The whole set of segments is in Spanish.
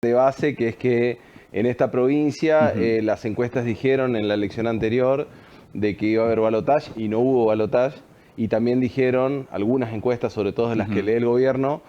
de base, que es que en esta provincia las encuestas dijeron en la elección anterior de que iba a haber balotaje y no hubo balotaje, y también dijeron algunas encuestas, sobre todo de las que lee el gobierno,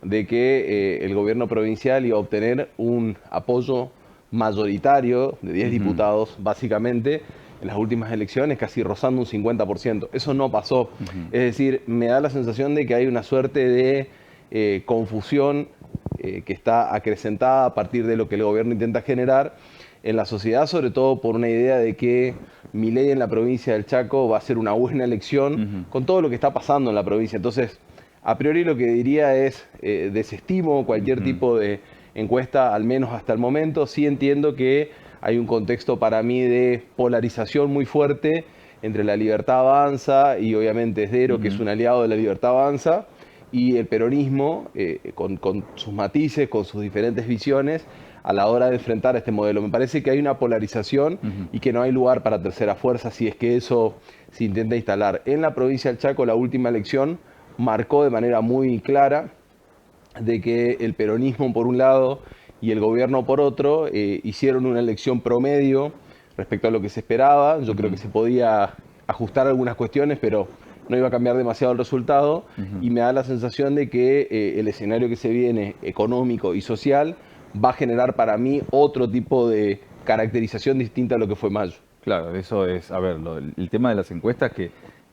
de que el gobierno provincial iba a obtener un apoyo mayoritario de 10 diputados, básicamente, en las últimas elecciones, casi rozando un 50%. Eso no pasó. Es decir, me da la sensación de que hay una suerte de confusión que está acrecentada a partir de lo que el gobierno intenta generar en la sociedad, sobre todo por una idea de que Milei en la provincia del Chaco va a ser una buena elección con todo lo que está pasando en la provincia. Entonces, a priori lo que diría es desestimo cualquier tipo de encuesta, al menos hasta el momento. Sí entiendo que hay un contexto para mí de polarización muy fuerte entre la Libertad Avanza y obviamente Esdero, que es un aliado de la Libertad Avanza, y el peronismo, con sus matices, con sus diferentes visiones, a la hora de enfrentar este modelo. Me parece que hay una polarización y que no hay lugar para tercera fuerza si es que eso se intenta instalar. En la provincia del Chaco, la última elección marcó de manera muy clara de que el peronismo por un lado y el gobierno por otro hicieron una elección promedio respecto a lo que se esperaba. Yo creo que se podía ajustar algunas cuestiones, pero no iba a cambiar demasiado el resultado, y me da la sensación de que el escenario que se viene económico y social va a generar para mí otro tipo de caracterización distinta a lo que fue mayo. Claro, eso es, a ver, el tema de las encuestas, que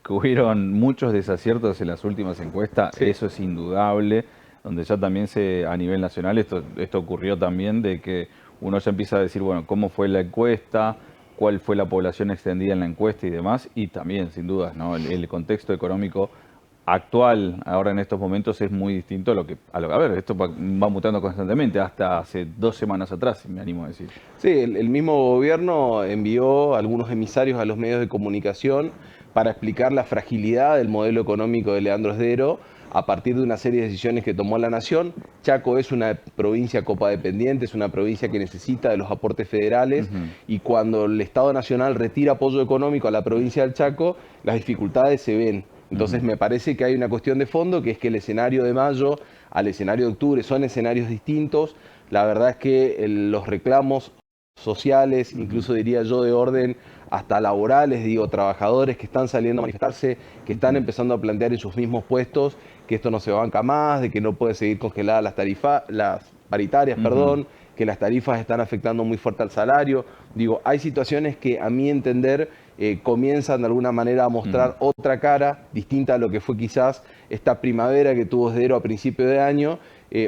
hubieron muchos desaciertos en las últimas encuestas, Sí. eso es indudable, donde ya también a nivel nacional, esto ocurrió también, de que uno ya empieza a decir, bueno, cómo fue la encuesta, cuál fue la población extendida en la encuesta y demás, y también, sin dudas, ¿no? El contexto económico actual, ahora en estos momentos, es muy distinto a ver, esto va mutando constantemente, hasta hace 2 semanas atrás, si me animo a decir. Sí, el mismo gobierno envió algunos emisarios a los medios de comunicación para explicar la fragilidad del modelo económico de Leandro Esdero a partir de una serie de decisiones que tomó la nación. Chaco es una provincia copadependiente, es una provincia que necesita de los aportes federales, y cuando el Estado Nacional retira apoyo económico a la provincia del Chaco, las dificultades se ven. Entonces me parece que hay una cuestión de fondo, que es que el escenario de mayo al escenario de octubre son escenarios distintos. La verdad es que los reclamos sociales, incluso diría yo de orden hasta laborales, digo, trabajadores que están saliendo a manifestarse, que están empezando a plantear en sus mismos puestos que esto no se banca más, de que no puede seguir congeladas las paritarias, perdón, que las tarifas están afectando muy fuerte al salario. Digo, hay situaciones que a mi entender comienzan de alguna manera a mostrar otra cara, distinta a lo que fue quizás esta primavera que tuvo Esdero a principio de año.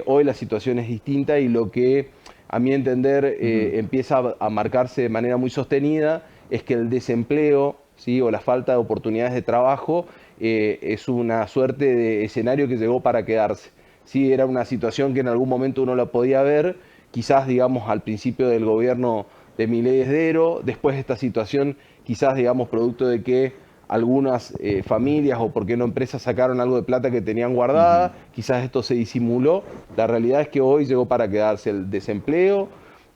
Hoy la situación es distinta, y lo que a mi entender empieza a marcarse de manera muy sostenida es que el desempleo, ¿sí?, o la falta de oportunidades de trabajo es una suerte de escenario que llegó para quedarse. Sí, era una situación que en algún momento uno la podía ver, quizás digamos al principio del gobierno de Milei Esdero, después esta situación quizás digamos producto de que algunas familias o por qué no empresas sacaron algo de plata que tenían guardada, quizás esto se disimuló. La realidad es que hoy llegó para quedarse. El desempleo,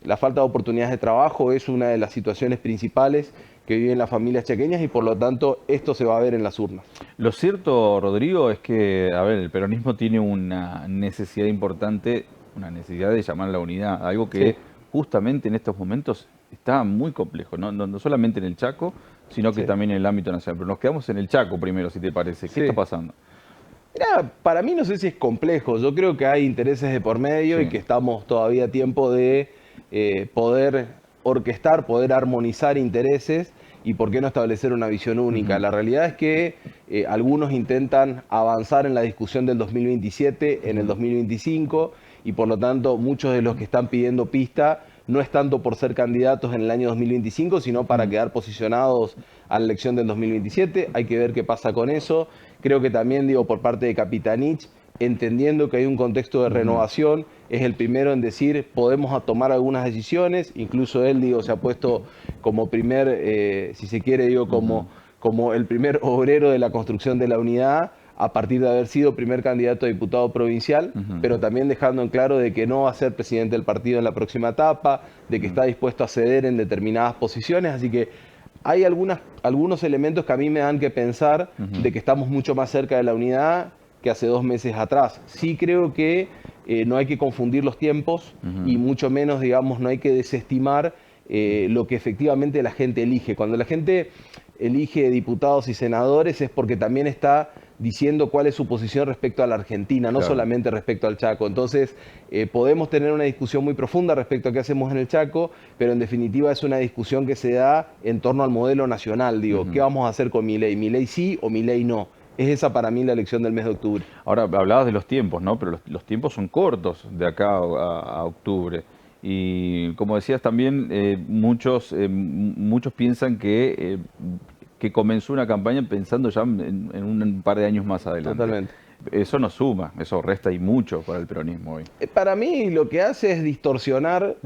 la falta de oportunidades de trabajo es una de las situaciones principales que viven las familias chaqueñas, y por lo tanto esto se va a ver en las urnas. Lo cierto, Rodrigo, es que, a ver, el peronismo tiene una necesidad importante, una necesidad de llamar a la unidad, algo que Sí, justamente en estos momentos está muy complejo, no solamente en el Chaco, sino que sí, también en el ámbito nacional. Pero nos quedamos en el Chaco primero, si te parece. ¿Qué está sí. pasando? Mira, para mí no sé si es complejo. Yo creo que hay intereses de por medio Sí. y que estamos todavía a tiempo de poder orquestar, poder armonizar intereses, y por qué no establecer una visión única. La realidad es que algunos intentan avanzar en la discusión del 2027 en el 2025, y por lo tanto muchos de los que están pidiendo pista no es tanto por ser candidatos en el año 2025, sino para quedar posicionados a la elección del 2027. Hay que ver qué pasa con eso. Creo que también, digo, por parte de Capitanich, entendiendo que hay un contexto de renovación, es el primero en decir, podemos tomar algunas decisiones. Incluso él, digo, se ha puesto como primer, si se quiere, digo, como el primer obrero de la construcción de la unidad, a partir de haber sido primer candidato a diputado provincial, pero también dejando en claro de que no va a ser presidente del partido en la próxima etapa, de que está dispuesto a ceder en determinadas posiciones. Así que hay algunos elementos que a mí me dan que pensar de que estamos mucho más cerca de la unidad que hace 2 meses atrás. Sí creo que no hay que confundir los tiempos y mucho menos, digamos, no hay que desestimar lo que efectivamente la gente elige. Cuando la gente elige diputados y senadores es porque también está diciendo cuál es su posición respecto a la Argentina, no solamente respecto al Chaco. Entonces, podemos tener una discusión muy profunda respecto a qué hacemos en el Chaco, pero en definitiva es una discusión que se da en torno al modelo nacional. Digo, ¿qué vamos a hacer con Milei? ¿Milei sí o Milei no? Es esa para mí la elección del mes de octubre. Ahora, hablabas de los tiempos, ¿no? Pero los tiempos son cortos de acá a octubre. Y como decías también, muchos piensan que comenzó una campaña pensando ya en un par de años más adelante. Totalmente. Eso no suma, eso resta y mucho para el peronismo hoy. Para mí lo que hace es distorsionar,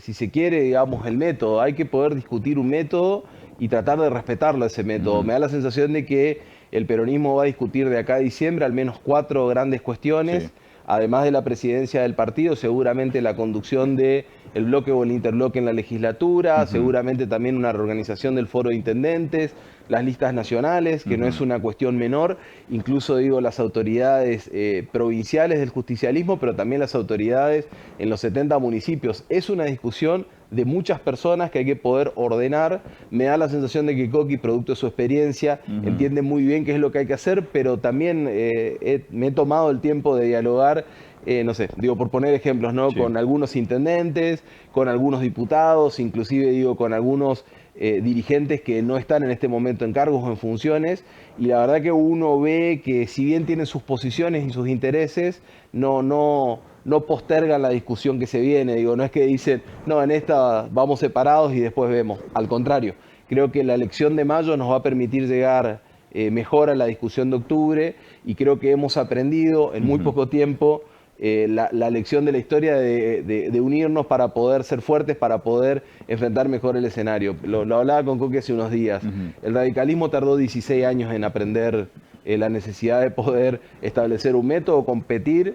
si se quiere, digamos, el método. Hay que poder discutir un método y tratar de respetarlo ese método. Me da la sensación de que el peronismo va a discutir de acá a diciembre al menos 4 grandes cuestiones. Sí. Además de la presidencia del partido, seguramente la conducción del bloque o el interbloque en la legislatura, seguramente también una reorganización del foro de intendentes, las listas nacionales, que no es una cuestión menor, incluso digo las autoridades provinciales del justicialismo, pero también las autoridades en los 70 municipios. Es una discusión de muchas personas que hay que poder ordenar. Me da la sensación de que Coqui, producto de su experiencia, entiende muy bien qué es lo que hay que hacer, pero también me he tomado el tiempo de dialogar, no sé, digo, por poner ejemplos, ¿no? Sí. Con algunos intendentes, con algunos diputados, inclusive digo, con algunos dirigentes que no están en este momento en cargos o en funciones, y la verdad que uno ve que si bien tienen sus posiciones y sus intereses, no postergan la discusión que se viene. Digo, no es que dicen, no, en esta vamos separados y después vemos. Al contrario, creo que la elección de mayo nos va a permitir llegar mejor a la discusión de octubre, y creo que hemos aprendido en muy poco tiempo la lección de la historia de unirnos para poder ser fuertes, para poder enfrentar mejor el escenario. Lo hablaba con Coqui hace unos días. El radicalismo tardó 16 años en aprender la necesidad de poder establecer un método, competir,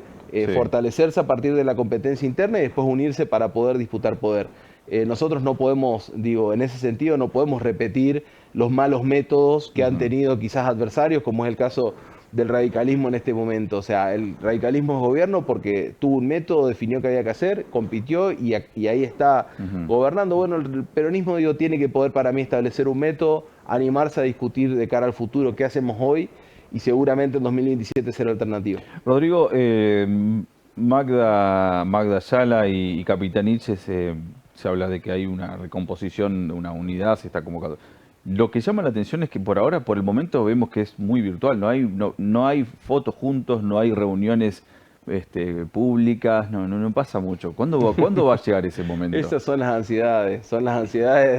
fortalecerse a partir de la competencia interna y después unirse para poder disputar poder. Nosotros no podemos, digo, en ese sentido no podemos repetir los malos métodos que han tenido quizás adversarios, como es el caso del radicalismo en este momento. O sea, el radicalismo es gobierno porque tuvo un método, definió qué había que hacer, compitió y ahí está gobernando. Bueno, el peronismo, digo, tiene que poder para mí establecer un método, animarse a discutir de cara al futuro qué hacemos hoy, y seguramente en 2027 será alternativa. Rodrigo, Magda Sala y Capitanich se habla de que hay una recomposición, una unidad, se está convocando. Lo que llama la atención es que por ahora, por el momento, vemos que es muy virtual. No hay fotos juntos, no hay reuniones públicas, no pasa mucho. ¿Cuándo va a llegar ese momento? Esas son las ansiedades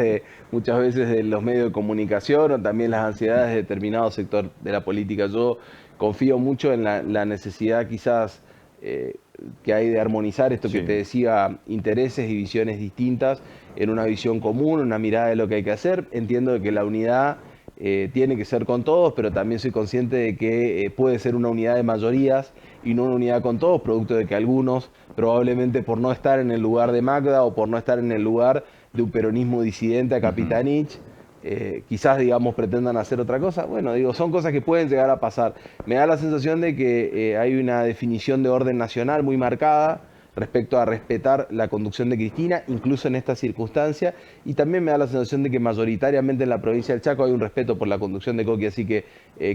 de muchas veces de los medios de comunicación, o también las ansiedades de determinado sector de la política. Yo confío mucho en la necesidad quizás que hay de armonizar esto que te decía, intereses y visiones distintas en una visión común, una mirada de lo que hay que hacer. Entiendo que la unidad tiene que ser con todos, pero también soy consciente de que puede ser una unidad de mayorías y no una unidad con todos, producto de que algunos, probablemente por no estar en el lugar de Magda o por no estar en el lugar de un peronismo disidente a Capitanich, quizás, digamos, pretendan hacer otra cosa. Bueno, digo, son cosas que pueden llegar a pasar. Me da la sensación de que hay una definición de orden nacional muy marcada respecto a respetar la conducción de Cristina, incluso en esta circunstancia, y también me da la sensación de que mayoritariamente en la provincia del Chaco hay un respeto por la conducción de Coqui, así que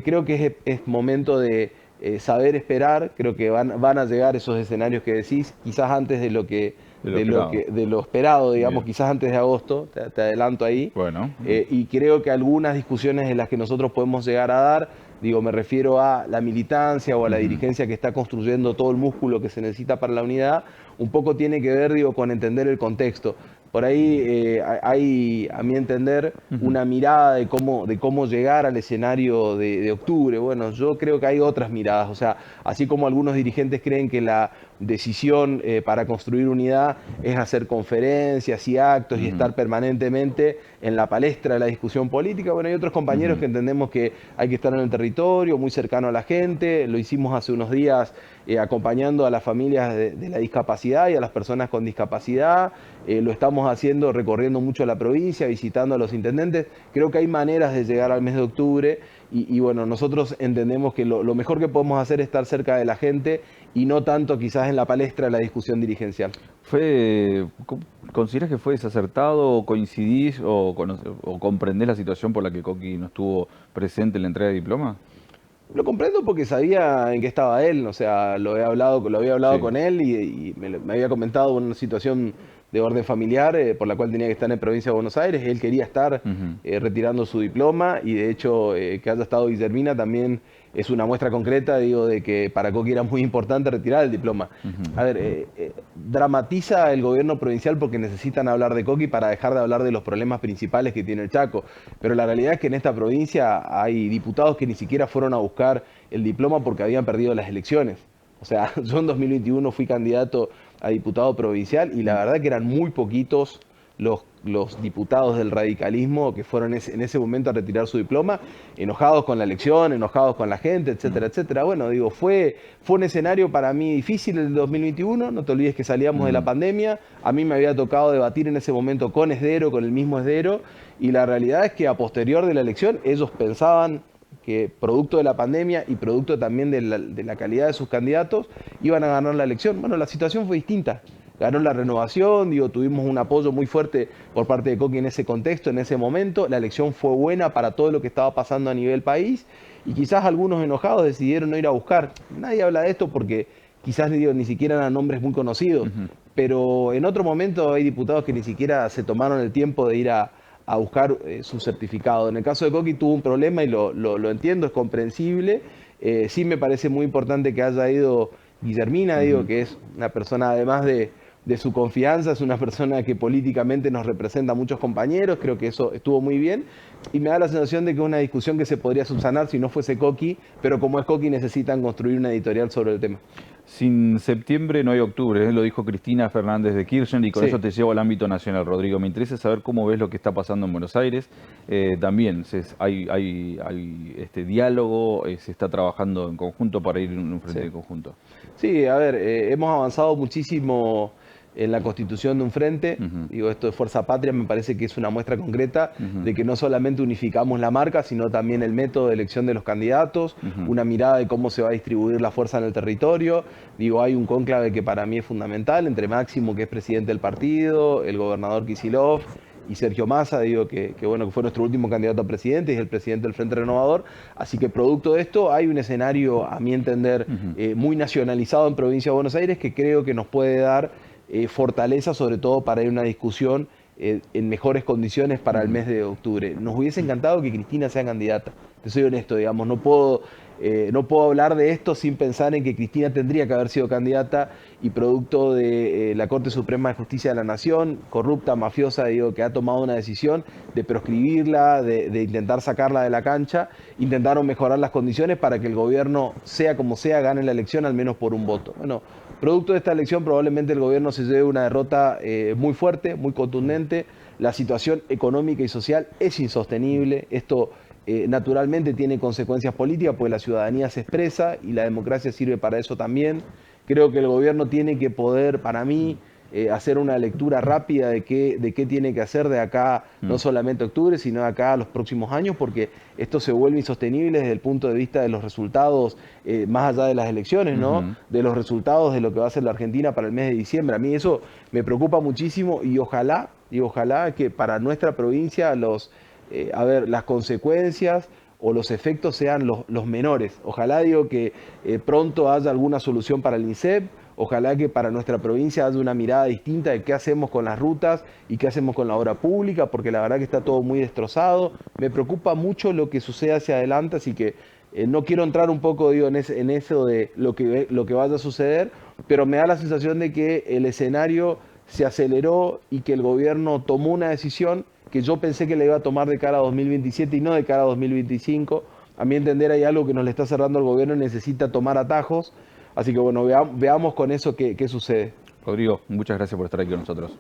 creo que es momento de saber esperar. Creo que van a llegar esos escenarios que decís, quizás antes de lo esperado, digamos, quizás antes de agosto, te adelanto ahí. Bueno. Y creo que algunas discusiones en las que nosotros podemos llegar a dar, digo, me refiero a la militancia o a la dirigencia que está construyendo todo el músculo que se necesita para la unidad, un poco tiene que ver, digo, con entender el contexto. Por ahí hay, a mi entender, una mirada de cómo llegar al escenario de octubre. Bueno, yo creo que hay otras miradas. O sea, así como algunos dirigentes creen que la decisión para construir unidad es hacer conferencias y actos y estar permanentemente en la palestra de la discusión política, bueno, hay otros compañeros que entendemos que hay que estar en el territorio, muy cercano a la gente. Lo hicimos hace unos días acompañando a las familias de la discapacidad y a las personas con discapacidad. Lo estamos haciendo recorriendo mucho la provincia, visitando a los intendentes. Creo que hay maneras de llegar al mes de octubre y bueno, nosotros entendemos que lo mejor que podemos hacer es estar cerca de la gente y no tanto quizás en la palestra de la discusión dirigencial. ¿Consideras que fue desacertado o coincidís o comprendés la situación por la que Coqui no estuvo presente en la entrega de diploma? Lo comprendo porque sabía en qué estaba él, o sea, lo había hablado Sí. con él y me había comentado una situación de orden familiar por la cual tenía que estar en provincia de Buenos Aires. Él quería estar Ujú. retirando su diploma y de hecho que haya estado Guillermina también es una muestra concreta, digo, de que para Coqui era muy importante retirar el diploma. Ujú. A ver, dramatiza el gobierno provincial porque necesitan hablar de Coqui para dejar de hablar de los problemas principales que tiene el Chaco. Pero la realidad es que en esta provincia hay diputados que ni siquiera fueron a buscar el diploma porque habían perdido las elecciones. O sea, yo en 2021 fui candidato a diputado provincial y la verdad que eran muy poquitos los diputados del radicalismo que fueron en ese momento a retirar su diploma, enojados con la elección, enojados con la gente, etcétera, etcétera. Bueno, digo, fue un escenario para mí difícil el 2021, no te olvides que salíamos de la Ujú. pandemia, a mí me había tocado debatir en ese momento con Esdero, con el mismo Esdero, y la realidad es que a posterior de la elección ellos pensaban que producto de la pandemia y producto también de la calidad de sus candidatos iban a ganar la elección. Bueno, la situación fue distinta. Ganó la renovación, digo, tuvimos un apoyo muy fuerte por parte de Coqui en ese contexto, en ese momento. La elección fue buena para todo lo que estaba pasando a nivel país y quizás algunos enojados decidieron no ir a buscar. Nadie habla de esto porque quizás digo, ni siquiera eran nombres muy conocidos, Ujú. pero en otro momento hay diputados que ni siquiera se tomaron el tiempo de ir a buscar su certificado. En el caso de Coqui tuvo un problema y lo entiendo, es comprensible. Sí me parece muy importante que haya ido Guillermina, digo, Ujú. que es una persona además de su confianza, es una persona que políticamente nos representa a muchos compañeros, creo que eso estuvo muy bien. Y me da la sensación de que es una discusión que se podría subsanar si no fuese Coqui, pero como es Coqui necesitan construir una editorial sobre el tema. Sin septiembre no hay octubre, lo dijo Cristina Fernández de Kirchner y con eso Sí. te llevo al ámbito nacional, Rodrigo. Me interesa saber cómo ves lo que está pasando en Buenos Aires. También hay diálogo, se está trabajando en conjunto para ir en un Sí. frente en conjunto. Sí, a ver, hemos avanzado muchísimo en la constitución de un frente. Ujú. Digo, esto de Fuerza Patria me parece que es una muestra concreta Ujú. de que no solamente unificamos la marca, sino también el método de elección de los candidatos, Ujú. una mirada de cómo se va a distribuir la fuerza en el territorio. Digo, hay un cónclave que para mí es fundamental entre Máximo, que es presidente del partido, el gobernador Kicillof y Sergio Massa, digo bueno, que fue nuestro último candidato a presidente y es el presidente del Frente Renovador. Así que producto de esto hay un escenario, a mi entender, Ujú. muy nacionalizado en Provincia de Buenos Aires que creo que nos puede dar fortaleza, sobre todo para ir a una discusión en mejores condiciones para el Ujú. mes de octubre. Nos hubiese encantado que Cristina sea candidata, te soy honesto, digamos, no puedo hablar de esto sin pensar en que Cristina tendría que haber sido candidata y producto de la Corte Suprema de Justicia de la Nación, corrupta, mafiosa, digo, que ha tomado una decisión de proscribirla, de intentar sacarla de la cancha, intentaron mejorar las condiciones para que el gobierno, sea como sea, gane la elección al menos por un voto. Bueno, producto de esta elección probablemente el gobierno se lleve una derrota muy fuerte, muy contundente. La situación económica y social es insostenible. Esto naturalmente tiene consecuencias políticas porque la ciudadanía se expresa y la democracia sirve para eso también. Creo que el gobierno tiene que poder, para mí, hacer una lectura rápida de qué tiene que hacer de acá, no Mm. solamente a octubre, sino de acá a los próximos años, porque esto se vuelve insostenible desde el punto de vista de los resultados, más allá de las elecciones, ¿no? Ujú. De los resultados de lo que va a hacer la Argentina para el mes de diciembre. A mí eso me preocupa muchísimo y ojalá que para nuestra provincia las consecuencias o los efectos sean los menores. Ojalá digo que pronto haya alguna solución para el INSEP, ojalá que para nuestra provincia haya una mirada distinta de qué hacemos con las rutas y qué hacemos con la obra pública, porque la verdad que está todo muy destrozado. Me preocupa mucho lo que sucede hacia adelante, así que no quiero entrar un poco digo, en eso de lo que vaya a suceder, pero me da la sensación de que el escenario se aceleró y que el gobierno tomó una decisión que yo pensé que la iba a tomar de cara a 2027 y no de cara a 2025. A mi entender hay algo que nos le está cerrando el gobierno y necesita tomar atajos. Así que bueno, veamos con eso qué sucede. Rodrigo, muchas gracias por estar aquí con nosotros.